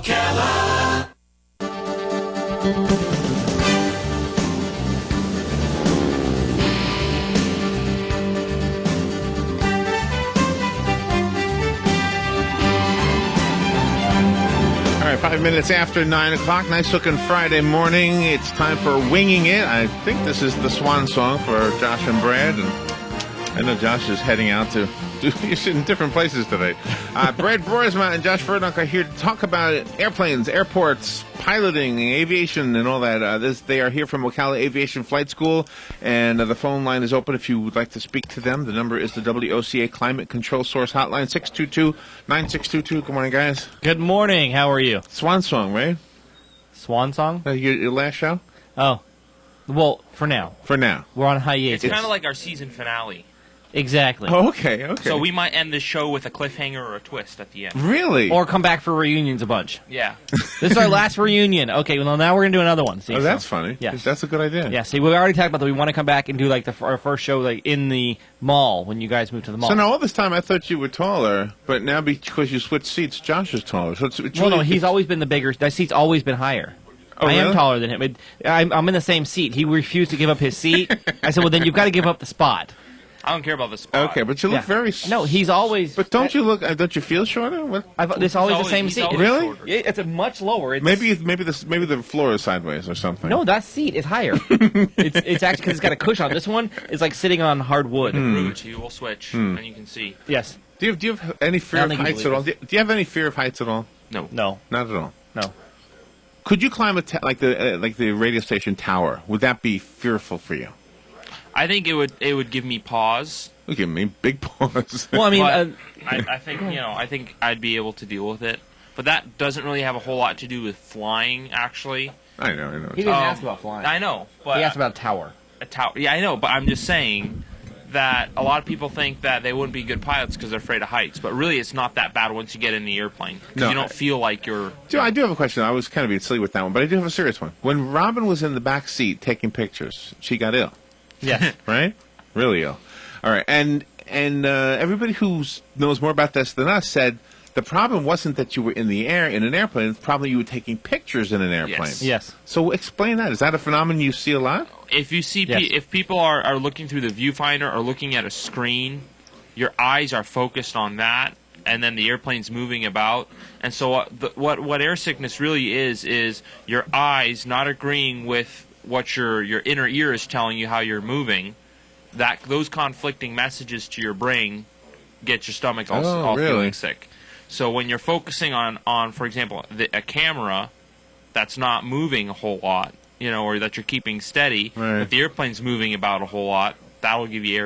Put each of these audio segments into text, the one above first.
Ocala. All right, 5 minutes after 9 o'clock. Nice looking Friday morning. It's time for Winging It. I think this is the swan song for Josh and Brad. And I know Josh is heading out to do in different places today. Brad Broismont and Josh Furnock are here to talk about airplanes, airports, piloting, aviation, and all that. They are here from Ocala Aviation Flight School, and the phone line is open if you would like to speak to them. The number is the WOCA Climate Control Source Hotline, 622-9622. Good morning, guys. Good morning. How are you? Swan song, right? Swan song? Your last show? Oh. Well, for now. For now. We're on hiatus. It's kind of like our season finale. Exactly. Oh, okay. So we might end the show with a cliffhanger or a twist at the end. Really? Or come back for reunions a bunch. Yeah. This is our last reunion. Okay, well, now we're going to do another one. See, oh, that's funny. Yes. That's a good idea. Yeah, see, we already talked about that. We want to come back and do like our first show like in the mall when you guys move to the mall. So now all this time I thought you were taller, but now because you switched seats, Josh is taller. So it's well, really, no, he's always been the bigger. That seat's always been higher. Oh, I am really? taller than him. I'm in the same seat. He refused to give up his seat. I said, well, then you've got to give up the spot. I don't care about the spot. Okay, but you look very... No, he's always... But don't you feel shorter? What? It's always the same seat. Really? Shorter. It's a much lower. Maybe the floor is sideways or something. No, that seat is higher. it's actually because it's got a cushion. This one is like sitting on hard wood. Prove it to you. We'll switch, and you can see. Yes. Do you have any fear of heights at all? Do you have any fear of heights at all? No. No. Not at all. No. Could you climb like the radio station tower? Would that be fearful for you? I think it would give me pause. Look at me, big pause. Well, I mean, I think I think I'd be able to deal with it, but that doesn't really have a whole lot to do with flying, actually. I know. he didn't ask about flying. I know, but He asked about a tower. a tower. Yeah, I know, but I'm just saying that a lot of people think that they wouldn't be good pilots because they're afraid of heights, but really it's not that bad once you get in the airplane. No, you don't feel like you're... I do have a question. I was kind of being silly with that one, but I do have a serious one. When Robin was in the back seat taking pictures, she got ill. Yes. Right? Really ill. All right. And everybody who knows more about this than us said the problem wasn't that you were in the air in an airplane. The problem you were taking pictures in an airplane. Yes. So explain that. Is that a phenomenon you see a lot? If you see, Yes. if people are looking through the viewfinder or looking at a screen, your eyes are focused on that, and then the airplane's moving about. And so what air sickness really is your eyes not agreeing with what your inner ear is telling you how you're moving. That those conflicting messages to your brain get your stomach all really? feeling sick. So when you're focusing on for example, a camera that's not moving a whole lot, or that you're keeping steady, right. but the airplane's moving about a whole lot, that will give you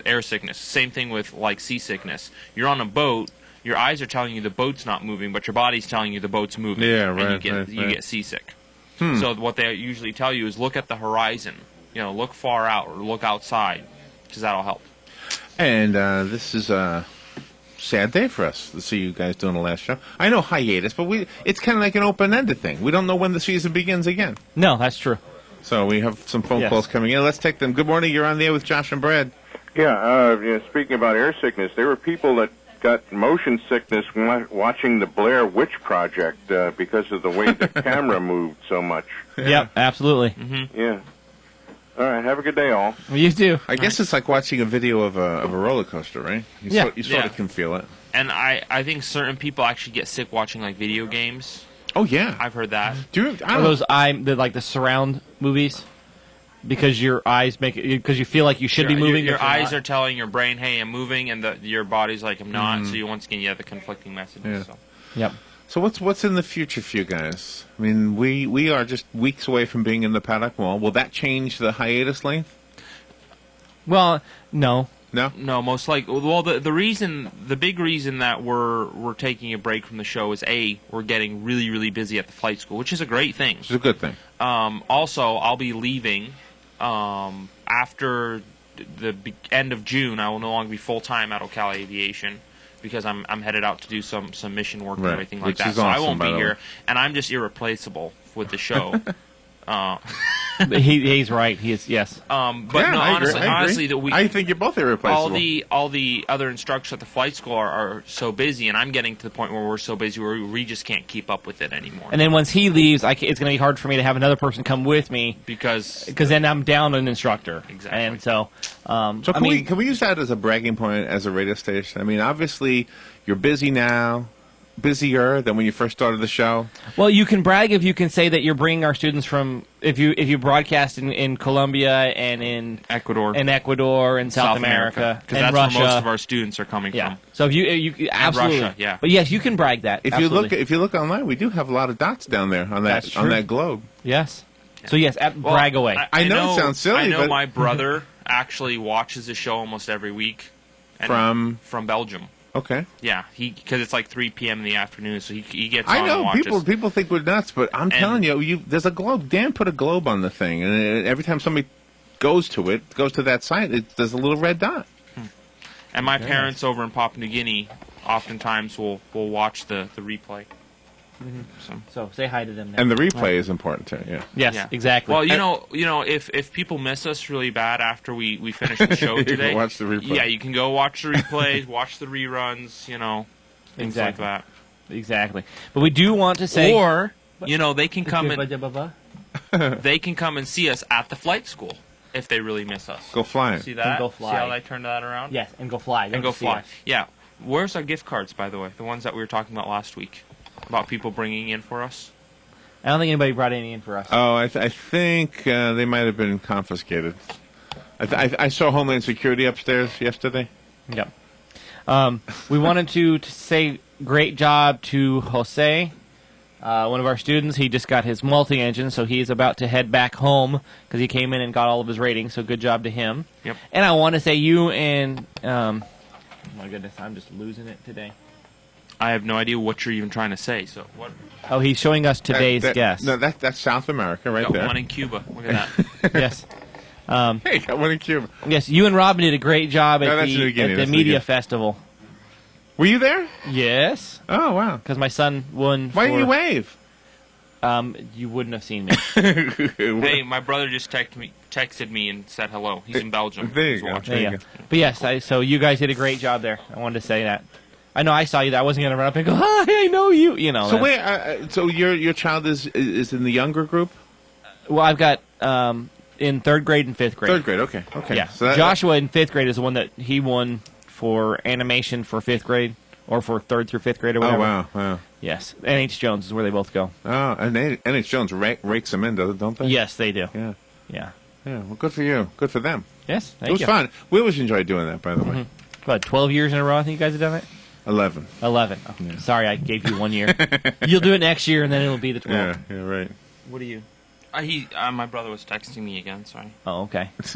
air sickness. Same thing with like seasickness. You're on a boat, your eyes are telling you the boat's not moving, but your body's telling you the boat's moving. Yeah, right, and you get seasick. So what they usually tell you is look at the horizon. Look far out or look outside, because that'll help. And this is a sad day for us to see you guys doing the last show. I know hiatus, but it's kind of like an open-ended thing. We don't know when the season begins again. No, that's true. So we have some phone calls coming in. Let's take them. Good morning. You're on the air with Josh and Brad. Yeah, speaking about air sickness, there were people that got motion sickness watching the Blair Witch Project because of the way the camera moved so much. Yep, absolutely. Mm-hmm. Yeah. All right, have a good day, all. Well, you too. I guess it's like watching a video of a roller coaster, right? You sort of can feel it. And I think certain people actually get sick watching like video games. Oh yeah, I've heard that. Are those the surround movies? Because your eyes because you feel like you should be moving. Your eyes are telling your brain, "Hey, I'm moving," and your body's like, "I'm not." So once again, you have the conflicting messages. Yeah. So. Yep. So what's in the future for you guys? I mean, we are just weeks away from being in the paddock wall. Will that change the hiatus length? Well, no. No, most likely. Well, the big reason that we're taking a break from the show is we're getting really, really busy at the flight school, which is a great thing. Which is a good thing. Also, I'll be leaving after the end of June. I will no longer be full time at Ocala Aviation because I'm headed out to do some mission work and everything like that. So I won't be here, and I'm just irreplaceable with the show. He's right. He is. Yes. But Yeah, no, I agree, honestly, that I think you're both irreplaceable. all the other instructors at the flight school are so busy, and I'm getting to the point where we're so busy where we just can't keep up with it anymore. And then once he leaves, it's going to be hard for me to have another person come with me because then I'm down an instructor. Exactly. And so, So can we use that as a bragging point as a radio station? I mean, obviously, you're busy now, busier than when you first started the show. well, you can brag if you can say that you're bringing our students from if you broadcast in Colombia and in Ecuador and South America because and that's Russia. where most of our students are coming Yeah. from. So if you absolutely, Russia, yeah. But yes, you can brag that. If absolutely. you look online, we do have a lot of dots down there on that That's true. globe. yes. So yes, Well, brag away. I know it sounds silly, I know but- my brother actually watches the show almost every week. And from Belgium. Okay. Yeah, because it's like 3 p.m. in the afternoon, so he gets I on know and watches. people think we're nuts, but I'm telling you, there's a globe. Dan put a globe on the thing, and every time somebody goes to that site, there's a little red dot. And my parents over in Papua New Guinea oftentimes will watch the replay. So say hi to them now. And the replay is important too. Yeah. Yes, Yeah. exactly. Well, you know, if people miss us really bad after we finish the show You can today, watch the replay. Yeah, you can go watch the replays, watch the reruns, things like Exactly. that. Exactly. But we do want to say, Or they can come and see us at the flight school if they really miss us. Go flying. See that? go fly. See how I turned that around? yes, and go fly. And go fly. Yeah. Where's our gift cards, by the way? The ones that we were talking about last week about people bringing in for us. I don't think anybody brought any in for us. Oh, I think they might have been confiscated. I saw Homeland Security upstairs yesterday. Yep. We wanted to say great job to Jose, one of our students. He just got his multi-engine, so he's about to head back home because he came in and got all of his ratings, so good job to him. Yep. And I want to say you and... oh my goodness, I'm just losing it today. I have no idea what you're even trying to say. So what? Oh, he's showing us today's guest. No, that's South America right Got there. one in Cuba. Look at that. Yes. Hey, got one in Cuba. Yes, you and Robin did a great job No, at that's New the, Guinea, at the that's New media Guinea. festival. Were you there? Yes, Oh, wow. because my son won. Why didn't you wave? You wouldn't have seen me. Hey, my brother just texted me and said hello. He's in Belgium. There you He's go. watching. There you go. But yes, so you guys did a great job there. I wanted to say that. I know I saw you. That I wasn't going to run up and go, "Hi, I know you." You know. So that's- so your child is in the younger group? Well, I've got in 3rd grade and 5th grade. 3rd grade. Okay. Okay. Yeah. So Joshua in 5th grade is the one that he won for animation for 5th grade or for 3rd through 5th grade or Oh whatever. wow. Yes. NH Jones is where they both go. Oh, and N.H. Jones rakes them in, don't they? Yes, they do. Yeah. Yeah. Yeah. Well, good for you. Good for them. Yes. Thank It was you. fun. We always enjoyed doing that, by the way. What, 12 years in a row I think you guys have done it? 11. 11. Oh, sorry, I gave you 1 year. You'll do it next year, and then it'll be the 12. Yeah. Yeah. Right. What are you? My brother was texting me again. Sorry. Oh, okay. It's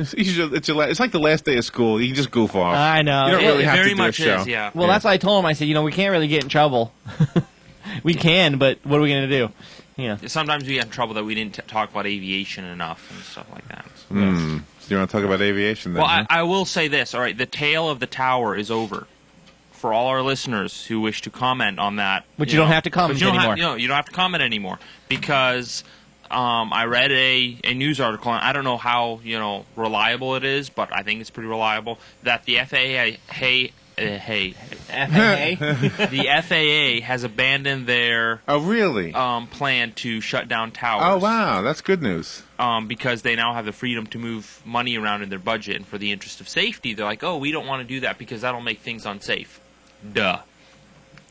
like the last day of school. You can just goof off. I know. You don't really It have very to do much a show. is. Yeah. Well, that's why I told him. I said, we can't really get in trouble. We can, but what are we going to do? Yeah. Sometimes we get in trouble that we didn't talk about aviation enough and stuff like that. So you want to talk about aviation then? Well, huh? I will say this. All right, the tale of the tower is over. For all our listeners who wish to comment on that, But you don't have to comment but you don't anymore. you don't have to comment anymore because I read a news article, and I don't know how reliable it is, but I think it's pretty reliable that the the FAA has abandoned their Oh, really? plan to shut down towers. Oh, wow. That's good news. Because they now have the freedom to move money around in their budget, and for the interest of safety, they're like, oh, we don't want to do that because that'll make things unsafe. Duh.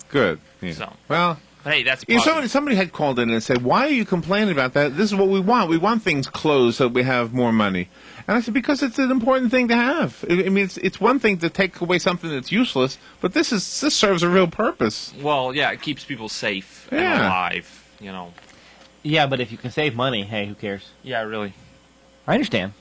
Good. Yeah. So. Well, Hey, that's yeah, positive. somebody had called in and said, why are you complaining about that? This is what we want. We want things closed so we have more money. And I said, because it's an important thing to have. I mean, it's one thing to take away something that's useless, but this serves a real purpose. Well, yeah, it keeps people safe and Yeah. alive, Yeah, but if you can save money, hey, who cares? Yeah, really. I understand.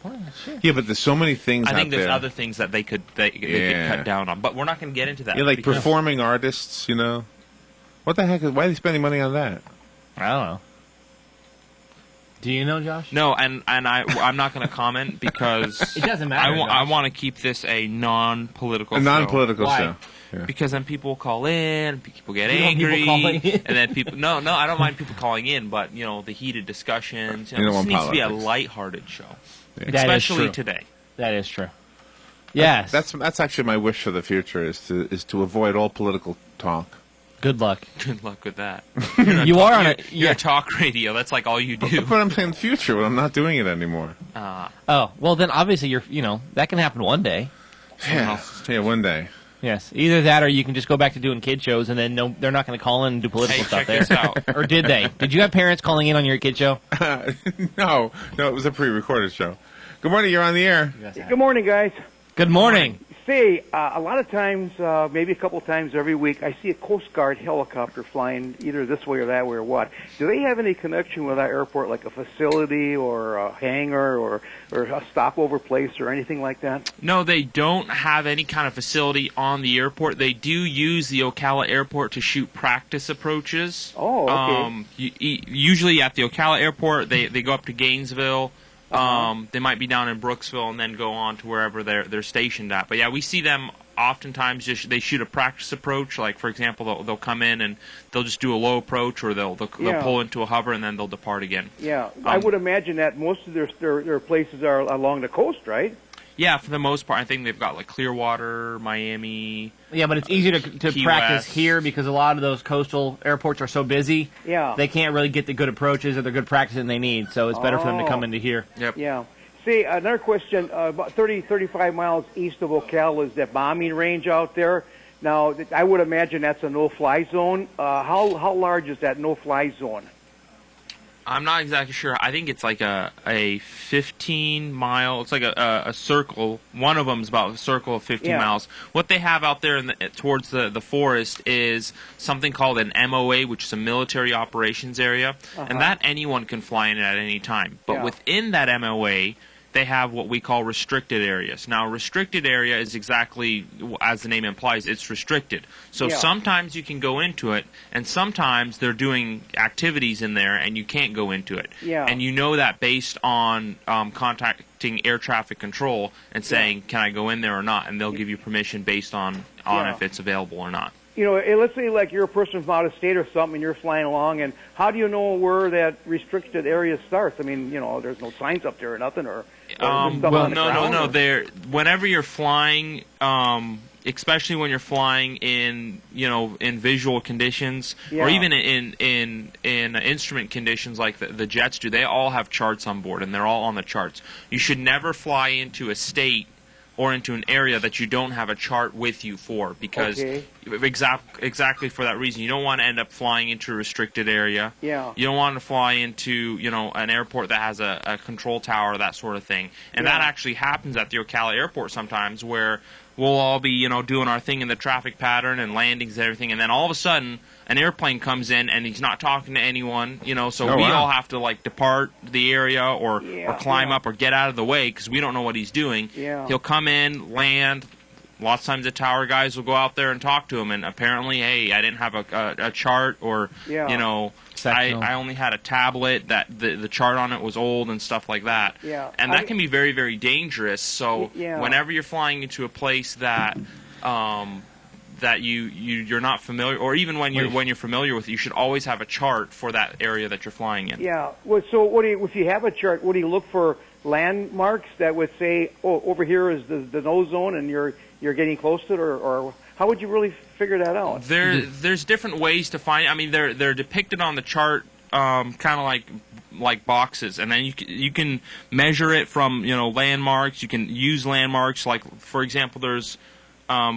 Well, sure. Yeah, but there's so many things I out think there's there. other things that they could Yeah. cut down on, but we're not going to get into that. Yeah, like because- performing artists, What the heck? Why are they spending money on that? I don't know. Do you know, Josh? No, and I'm not going to comment because It doesn't matter, I Josh. want to keep this a non-political A show. non-political Why? show. because then people call in, people get You don't want people angry, calling in? and then people. No, I don't mind people calling in, but the heated discussions. You don't This want needs to be a politics. lighthearted show, That is especially true. today. That is true. Yes. That's actually my wish for the future is to avoid all political talk. Good luck. Good luck with that. You are on it. You're a talk radio. That's like all you do. But I'm saying future when I'm not doing it anymore. Oh, well then obviously that can happen one day. Yeah, one day. Yes. Either that or you can just go back to doing kid shows and then they're not going to call in and do political Hey, stuff check there. this out. Or did they? Did you have parents calling in on your kid show? No, it was a pre-recorded show. Good morning, you're on the air. Good morning, guys. Good morning. Say, a lot of times, maybe a couple times every week, I see a Coast Guard helicopter flying either this way or that way or what. Do they have any connection with our airport, like a facility or a hangar or a stopover place or anything like that? No, they don't have any kind of facility on the airport. They do use the Ocala airport to shoot practice approaches. Oh, okay. Usually at the Ocala airport, they go up to Gainesville. They might be down in Brooksville and then go on to wherever they're stationed at. But yeah, we see them oftentimes they shoot a practice approach. Like for example, they'll come in and they'll just do a low approach, or they'll pull into a hover and then they'll depart again. Yeah, I would imagine that most of their places are along the coast, right? Yeah, for the most part, I think they've got like Clearwater, Miami. Yeah, but it's easier to Key practice West. here because a lot of those coastal airports are so busy. Yeah. They can't really get the good approaches or the good practicing they need, so it's better for them to come into here. Yep. Yeah. See, another question, about 35 miles east of Ocala is that bombing range out there. Now, I would imagine that's a no-fly zone. How large is that no-fly zone? I'm not exactly sure. I think it's like a 15-mile. It's like a circle. One of them is about a circle of 15 miles. What they have out there towards the forest is something called an MOA, which is a military operations area, and that anyone can fly in at any time. But within that MOA, they have what we call restricted areas. Now, a restricted area is exactly, as the name implies, it's restricted. So sometimes you can go into it, and sometimes they're doing activities in there, and you can't go into it. Yeah. And you know that based on contacting air traffic control and saying, can I go in there or not? And they'll give you permission based on if it's available or not. You know, let's say like you're a person from out of state or something, and you're flying along, and how do you know where that restricted area starts? I mean, there's no signs up there or nothing, or no. Whenever you're flying, especially when you're flying in visual conditions, or even in instrument conditions like the jets do, they all have charts on board, and they're all on the charts. You should never fly into a state or into an area that you don't have a chart with you for, because exactly for that reason. You don't want to end up flying into a restricted area. Yeah. You don't want to fly into, an airport that has a control tower, that sort of thing. And that actually happens at the Ocala airport sometimes, where we'll all be, doing our thing in the traffic pattern and landings and everything, and then all of a sudden an airplane comes in and he's not talking to anyone, so we all have to depart the area or climb up or get out of the way because we don't know what he's doing. Yeah. He'll come in, land. Lots of times the tower guys will go out there and talk to him, and apparently, hey, I didn't have a chart, or I only had a tablet that the chart on it was old and stuff like that. Yeah. And that can be very, very dangerous. So whenever you're flying into a place that that you're not familiar, or even when you're familiar with it, you should always have a chart for that area that you're flying in. Yeah. Well, so if you have a chart, what do you look for? Landmarks that would say, oh, over here is the no zone, and you're getting close to it, or how would you really figure that out? There's different ways to find. I mean, they're depicted on the chart, kind of like boxes, and then you can measure it from landmarks. You can use landmarks, like for example, there's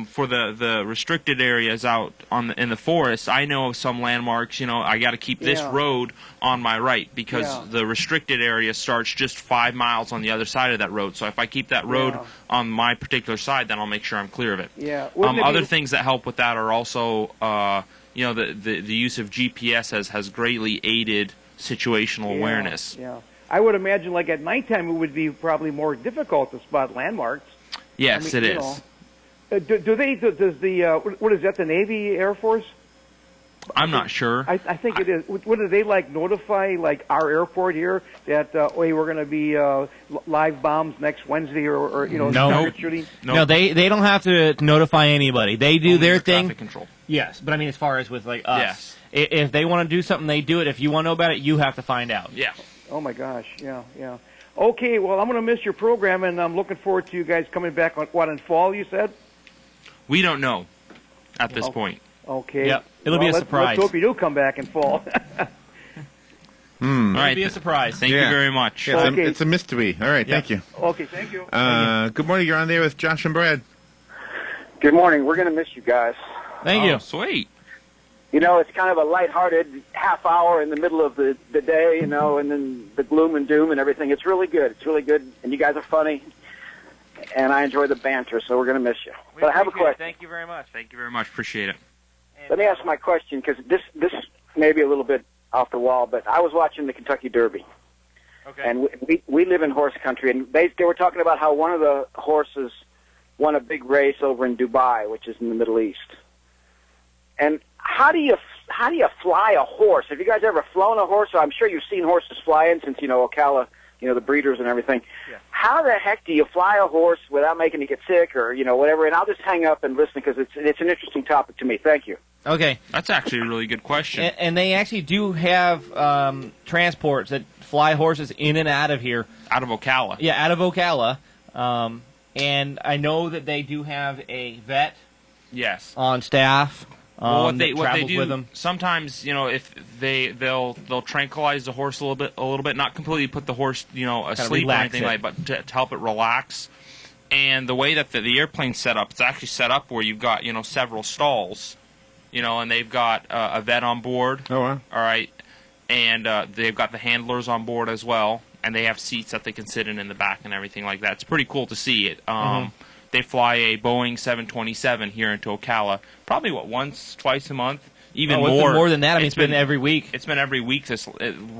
for the restricted areas out in the forest. I know of some landmarks. I got to keep this road on my right because the restricted area starts just 5 miles on the other side of that road. So if I keep that road on my particular side, then I'll make sure I'm clear of it. Yeah. Other things that help with that are also the use of GPS has greatly aided situational awareness. Yeah. I would imagine like at nighttime it would be probably more difficult to spot landmarks. Yes, it is. Does the what is that, the Navy, Air Force? I'm not sure. I think it is. What do they notify our airport here that hey, we're going to be live bombs next Wednesday or No. target shooting? No, they don't have to notify anybody. They do Only their the thing. Traffic control. Yes, but I mean, as far as with us, Yes. If they want to do something, they do it. If you want to know about it, you have to find out. Yeah. Oh my gosh, yeah. Okay, well, I'm going to miss your program, and I'm looking forward to you guys coming back on in fall. You said? We don't know at this point. Okay. Yep. It'll be a surprise. Let's hope you do come back in fall. All right. It'll be a surprise. Thank you very much. Yeah, Okay. it's a mystery. All right, thank you. Okay, thank you. Good morning. You're on there with Josh and Brad. Good morning. We're going to miss you guys. Thank you. Sweet. You know, it's kind of a lighthearted half hour in the middle of the day, and then the gloom and doom and everything. It's really good. It's really good, and you guys are funny, and I enjoy the banter, so we're going to miss you. But I have a question. Thank you very much. Thank you very much. Appreciate it. Let me ask my question, because this may be a little bit off the wall, but I was watching the Kentucky Derby. Okay. And we live in horse country, and they were talking about how one of the horses won a big race over in Dubai, which is in the Middle East. And how do you fly a horse? Have you guys ever flown a horse? I'm sure you've seen horses flying since Ocala, the breeders and everything. Yeah. How the heck do you fly a horse without making it get sick or whatever? And I'll just hang up and listen because it's an interesting topic to me. Thank you. Okay. That's actually a really good question. And they actually do have transports that fly horses in and out of here. Out of Ocala. Yeah, out of Ocala. And I know that they do have a vet Yes. on staff. Well, what they travels do with them. sometimes, if they'll tranquilize the horse a little bit, not completely put the horse, asleep or relax anything it. like, but to help it relax. And the way that the airplane's set up, it's actually set up where you've got several stalls, and they've got a vet on board. Oh, wow. All right, and they've got the handlers on board as well, and they have seats that they can sit in the back and everything like that. It's pretty cool to see it. They fly a Boeing 727 here into Ocala, probably once, twice a month, even It's more. been more than that. I mean, it's been every week. It's been every week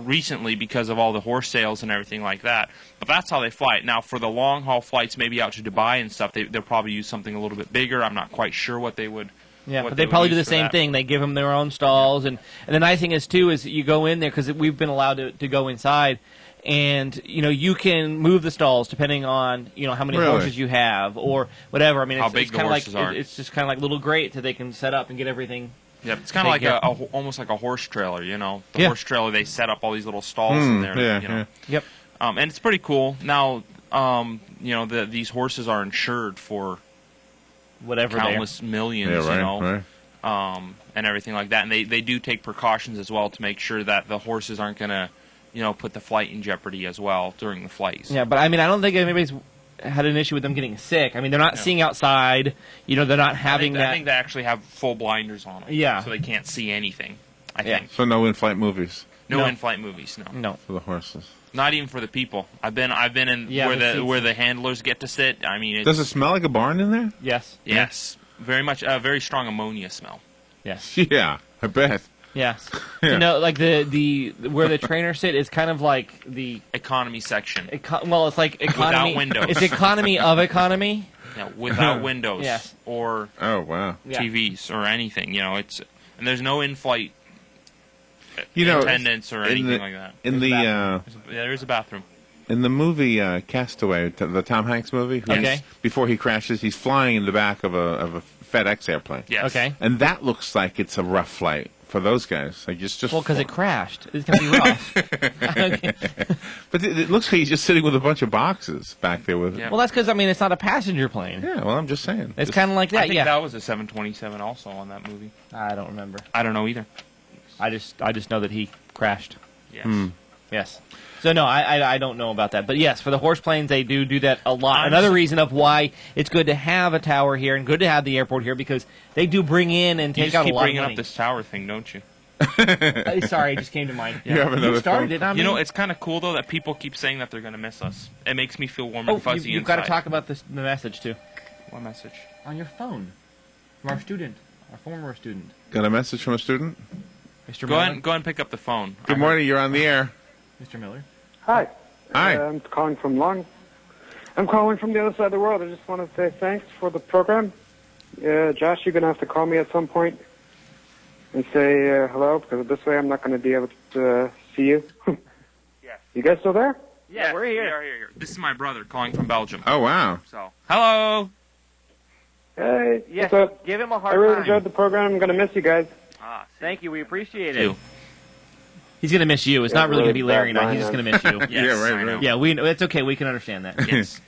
recently because of all the horse sales and everything like that. But that's how they fly it. Now, for the long haul flights, maybe out to Dubai and stuff, they'll probably use something a little bit bigger. I'm not quite sure what they would. Yeah, what but they would probably do use the for same that. thing. They give them their own stalls, and the nice thing is too is you go in there because we've been allowed to go inside, and you can move the stalls depending on how many Really? horses you have or whatever. I mean, How it's, big it's the kind of horses like are. it's just kind of like little grates that they can set up and get everything. Yep, it's kind of like Take almost like a horse trailer, The Yeah. horse trailer, they set up all these little stalls in there. yeah. Yep. And it's pretty cool. Now, these horses are insured for Whatever. countless millions, Yeah, right. and everything like that. And they do take precautions as well to make sure that the horses aren't going to, put the flight in jeopardy as well during the flights. Yeah, but I mean, I don't think anybody's had an issue with them getting sick. I mean, they're not seeing outside. They're not having I think they actually have full blinders on them. Yeah. So they can't see anything, I Yeah. think. So no in-flight movies No, No. in-flight movies, no. No. for the horses. Not even for the people. I've been in Yeah, where the seats. where the handlers get to sit. I mean, Does it smell like a barn in there? Yes. yes, very much very strong ammonia smell. Yes. Yeah, I bet. Yes. Yeah. Like the where the trainers sit is kind of like the Economy section. it's like economy. Without windows. It's economy of economy. Without windows Yes. or Oh, wow. Yeah. TVs or anything. And there's no in-flight You know, attendance or in anything the- like that. In the There's a bathroom. in the movie Castaway, the Tom Hanks movie, Okay. before he crashes, he's flying in the back of a FedEx airplane. Yes. Okay. And that looks like it's a rough flight for those guys. Like just Well, because it crashed. It's gonna be rough. Okay. But it looks like he's just sitting with a bunch of boxes back there with. Yeah. Well, that's because it's not a passenger plane. Yeah, well, I'm just saying. It's Just- kind of like I that. think Yeah. that was a 727 also on that movie. I don't remember. I don't know either. I just know that he crashed. Yes. Yes. So no, I don't know about that. But yes, for the horse planes, they do that a lot. I'm Another s- reason of why it's good to have a tower here and good to have the airport here because they do bring in and You take just out a keep lot of bringing money. up this tower thing, don't you? Sorry, it just came to mind. You have another You started phone? it, not me. It's kind of cool though that people keep saying that they're going to miss us. It makes me feel warm Oh, and fuzzy you've got to inside. talk about the message too What message? on your phone from our student, our former student, Got a message from a student? Mr. Go Miller. ahead and pick up the phone. Good morning, you're on the air. Mr. Miller. Hi. Hi. I'm calling from I'm calling from the other side of the world. I just want to say thanks for the program. Josh, you're going to have to call me at some point. and say hello? Because this way I'm not going to be able to see you. Yes. You guys still there? Yeah, we're here. We are here. This is my brother calling from Belgium. Oh, wow. So, hello. Hey, Yes, what's up? give him a I hard really time. enjoyed the program. I'm going to miss you guys. Thank you. We appreciate it. You. He's going to miss you. It's not really going to be Larry and I. bad He's just going to miss you. Yes, Yeah, right, I know. right. Yeah, it's okay. We can understand that. Yes.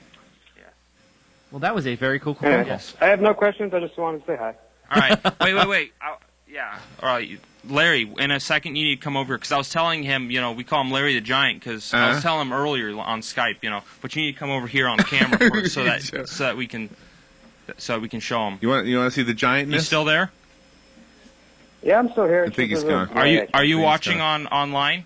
Well, that was a very cool call. Anyway, Yes. I have no questions. I just wanted to say hi. All right. Wait. Yeah. All right. Larry, in a second you need to come over because I was telling him, we call him Larry the Giant because I was telling him earlier on Skype, but you need to come over here on camera first so that we can show him. You want to see the giantness? You still there? Yeah, I'm still here. I think he's It's just gone. Are you Please watching don't. online?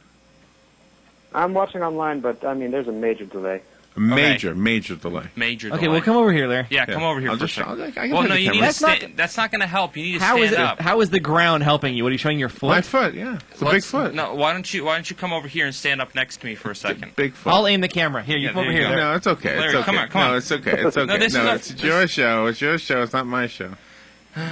I'm watching online, but I mean, there's a major delay. Major delay. Major. Okay, delay. well, come over here, Larry. Yeah, come over here I'll for just. a second. I can Well, take no, the you need camera. to stand. That's not going to help. You need to How stand is it? up. How is the ground helping you? What are you showing your foot? My foot, yeah. It's a big Let's- foot. No, why don't you come over here and stand up next to me for a second? Big foot. I'll aim the camera. Here, you Yeah, come over there you here. go. Larry. No, it's okay. Larry, It's okay. come on, come on. No, it's okay. It's okay. this is It's your show. It's your show. It's not my show.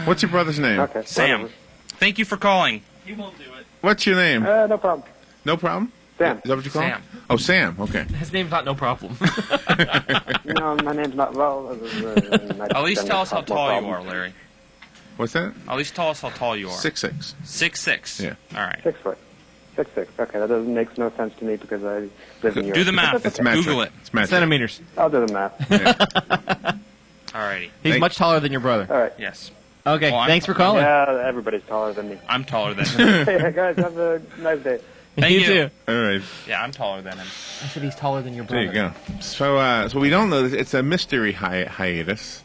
What's your brother's name? Okay. Sam, thank you for calling. He won't do it. What's your name? No problem. No problem? Sam. Is that what you call Sam. him? Oh, Sam. Okay. His name's not no problem. No, my name's not well. At least tell us how tall you are, Larry. What's that? At least tell us how tall you are. 6'6". 6'6". Yeah. All right. 6 foot. 6'6". Okay, that doesn't makes no sense to me because I live in Europe. Do the math. It's metric. Google it. It's metric. Centimeters. I'll do the math. All righty. He's Thank- much taller than your brother. All right. Yes. Okay, Well, I'm- thanks for calling. Yeah, everybody's taller than me. I'm taller than him. Hey, guys, have a nice day. Thank you. too. All right. Yeah, I'm taller than him. I said he's taller than your There brother. you go. So we don't know. It's a mystery hiatus.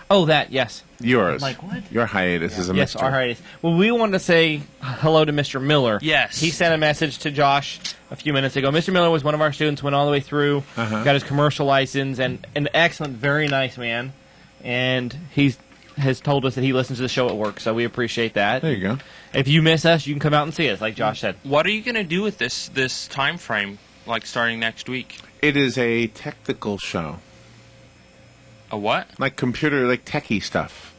Oh, that, yes. Yours. Like what? Your hiatus is a Yes, mystery. all right. Well, we wanted to say hello to Mr. Miller. Yes. He sent a message to Josh a few minutes ago. Mr. Miller was one of our students, went all the way through, got his commercial license, and an excellent, very nice man. And has told us that he listens to the show at work, so we appreciate that. There you go. If you miss us, you can come out and see us, like Josh said. What are you going to do with this time frame, like starting next week? It is a technical show, A what? like techie stuff.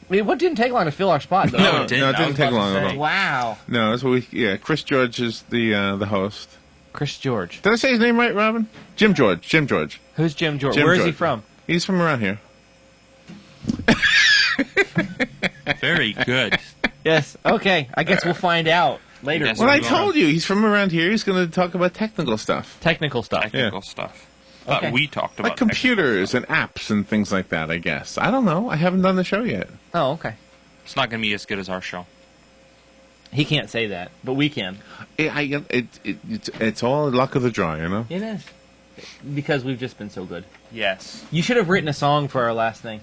I mean, what didn't take long to fill our spot, though? No, it didn't. No, it I didn't was take about to long at say. all. Wow. No, that's what we. Yeah, Chris George is the host. Chris George. Did I say his name right, Robin? Jim George. Jim George. Who's Jim George? Jim Where is he George. from? He's from around here. Very good. Yes. Okay. I guess we'll find out later. Yes. Well, I we will. told you he's from around here. He's going to talk about technical stuff, Technical stuff. Technical stuff. Thought Okay. we talked about like computers and apps and things like that. I guess. I don't know. I haven't done the show yet. Oh, okay. It's not going to be as good as our show. He can't say that, but we can. It's all luck of the draw, you know. It is. Because we've just been so good. Yes. You should have written a song for our last thing.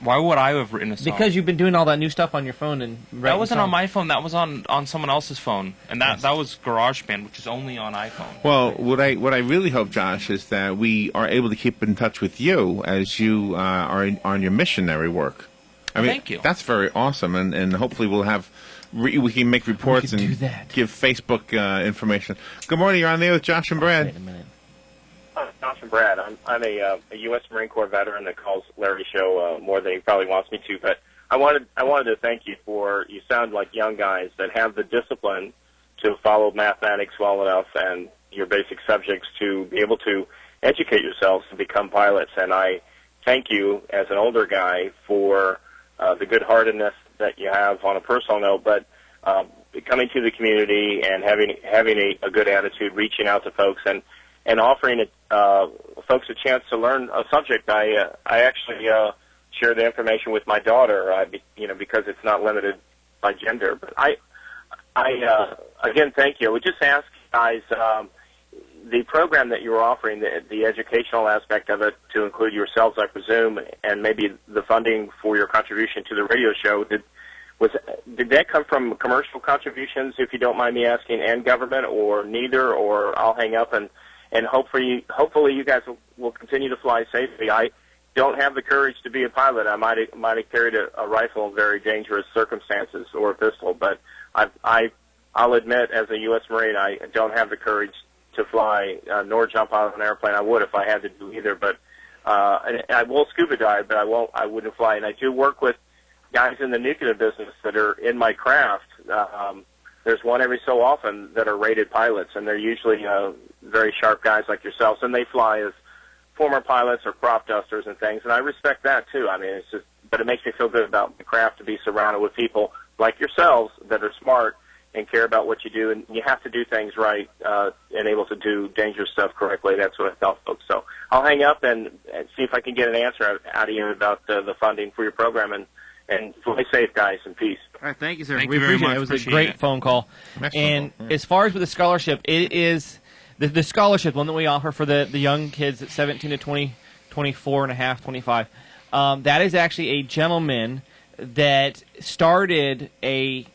Why would I have written a song? Because you've been doing all that new stuff on your phone and writing that wasn't on songs. my phone. That was on someone else's phone, and that was GarageBand, which is only on iPhone. Well, what I really hope, Josh, is that we are able to keep in touch with you as you are on your missionary work. I mean, Thank you. That's very awesome, and hopefully we'll have we can make reports can do and that. give Facebook information. Good morning. You're on there with Josh and Brad. Wait a minute. Josh and Brad. I'm a U.S. Marine Corps veteran that calls Larry's show more than he probably wants me to. But I wanted to thank you for, you sound like young guys that have the discipline to follow mathematics well enough and your basic subjects to be able to educate yourselves and become pilots. And I thank you as an older guy for the good-heartedness that you have on a personal note, but coming to the community and having a good attitude, reaching out to folks and offering folks a chance to learn a subject. I actually share the information with my daughter, because it's not limited by gender. But I again, thank you. I would just ask guys, the program that you were offering, the educational aspect of it, to include yourselves, I presume, and maybe the funding for your contribution to the radio show, did that come from commercial contributions, if you don't mind me asking, and government, or neither? Or I'll hang up and hopefully you guys will continue to fly safely. I don't have the courage to be a pilot. I might have carried a rifle in very dangerous circumstances, or a pistol, but I'll admit, as a U.S. Marine, I don't have the courage to fly nor jump out of an airplane. I would if I had to do either, but and I will scuba dive, but I wouldn't fly. And I do work with guys in the nuclear business that are in my craft. There's one every so often that are rated pilots, and they're usually very sharp guys like yourselves, and they fly as former pilots or crop dusters and things, and I respect that too. I mean, it's just, but it makes me feel good about the craft to be surrounded with people like yourselves that are smart and care about what you do, and you have to do things right and able to do dangerous stuff correctly. That's what I tell folks. So I'll hang up and see if I can get an answer out of you about the funding for your program, and fly safe, guys, and peace. All right, thank you, sir. Thank we you very appreciate much. it. It was Appreciate a great it. phone call. Nice And phone call, yeah. as far as with the scholarship, it is the scholarship, one that we offer for the young kids at 17 to 20, 24 and a half, 25. That is actually a gentleman that started a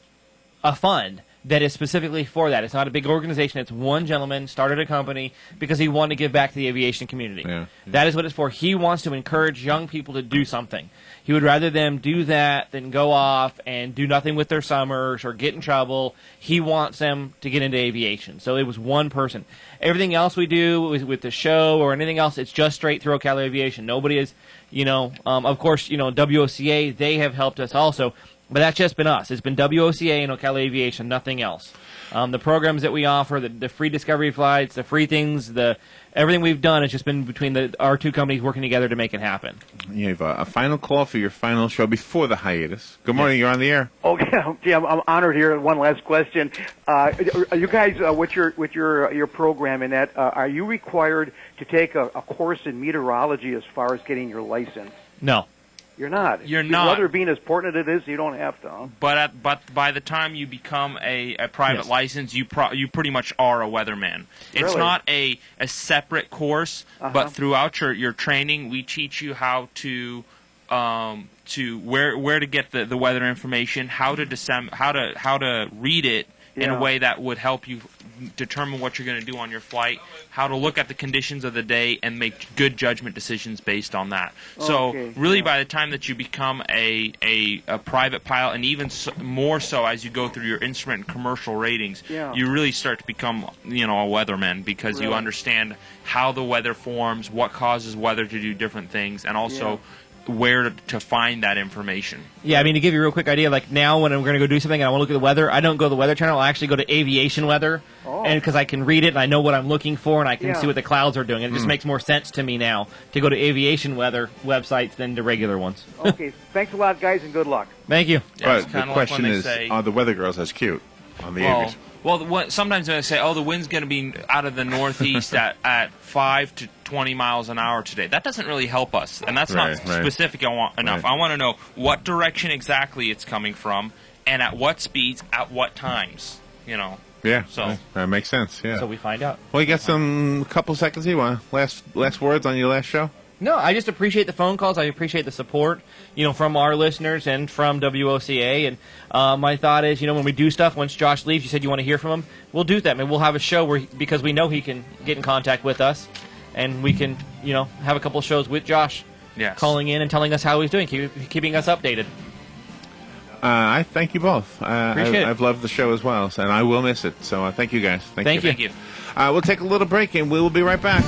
fund that is specifically for that. It's not a big organization. It's one gentleman started a company because he wanted to give back to the aviation community. Yeah. That is what it's for. He wants to encourage young people to do something. He would rather them do that than go off and do nothing with their summers or get in trouble. He wants them to get into aviation. So it was one person. Everything else we do with the show or anything else, it's just straight through Ocala Aviation. Nobody is, of course, WOCA, they have helped us also. But that's just been us. It's been WOCA and Ocala Aviation, nothing else. The programs that we offer, the free discovery flights, the free things, everything we've done has just been between our two companies working together to make it happen. You have a final call for your final show before the hiatus. Good morning. You're on the air. Okay, I'm honored here. One last question: are you guys, with your program in that, are you required to take a course in meteorology as far as getting your license? No. You're not. You're not. Weather being as important as it is, you don't have to. Huh? But by the time you become a private Yes. license, you pretty much are a weatherman. It's Really? not a separate course, but throughout your training, we teach you how to where to get the weather information, how to read it in a way that would help you determine what you're going to do on your flight, how to look at the conditions of the day and make good judgment decisions based on that. So really by the time that you become a private pilot, and even more so as you go through your instrument and commercial ratings, you really start to become a weatherman, because you understand how the weather forms, what causes weather to do different things, and also where to find that information. Yeah, I mean, to give you a real quick idea, like now when I'm going to go do something and I want to look at the weather, I don't go to the Weather Channel. I actually go to Aviation Weather, and because I can read it and I know what I'm looking for and I can see what the clouds are doing. And it just makes more sense to me now to go to Aviation Weather websites than to regular ones. Okay, thanks a lot, guys, and good luck. Thank you. Yeah, it's But the kinda like question when they is, say, are the weather girls as cute on the aviation? Sometimes when they say, the wind's going to be out of the northeast at 5 to 20 miles an hour today, that doesn't really help us, and that's not specific enough. Right. I want to know what direction exactly it's coming from, and at what speeds, at what times. Yeah, So that makes sense. Yeah. So we find out. Well, you got some couple seconds. You want last words on your last show? No, I just appreciate the phone calls. I appreciate the support, from our listeners and from WOCA. And my thought is, when we do stuff, once Josh leaves, you said you want to hear from him, we'll do that. I mean, we'll have a show because we know he can get in contact with us, and we can, have a couple of shows with Josh calling in and telling us how he's doing, keeping us updated. I thank you both. Appreciate it. I've loved the show as well, and I will miss it. So thank you guys. Thank you. Thank you. We'll take a little break, and we will be right back.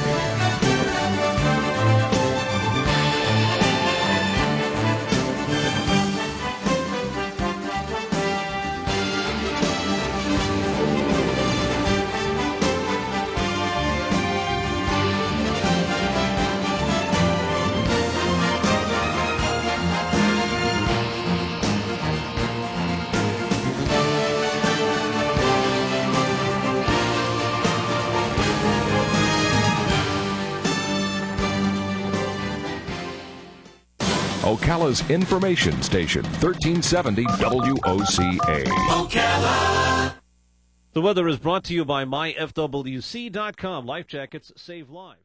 Ocala's information station, 1370 WOCA. Ocala. The weather is brought to you by myfwc.com. Life jackets save lives.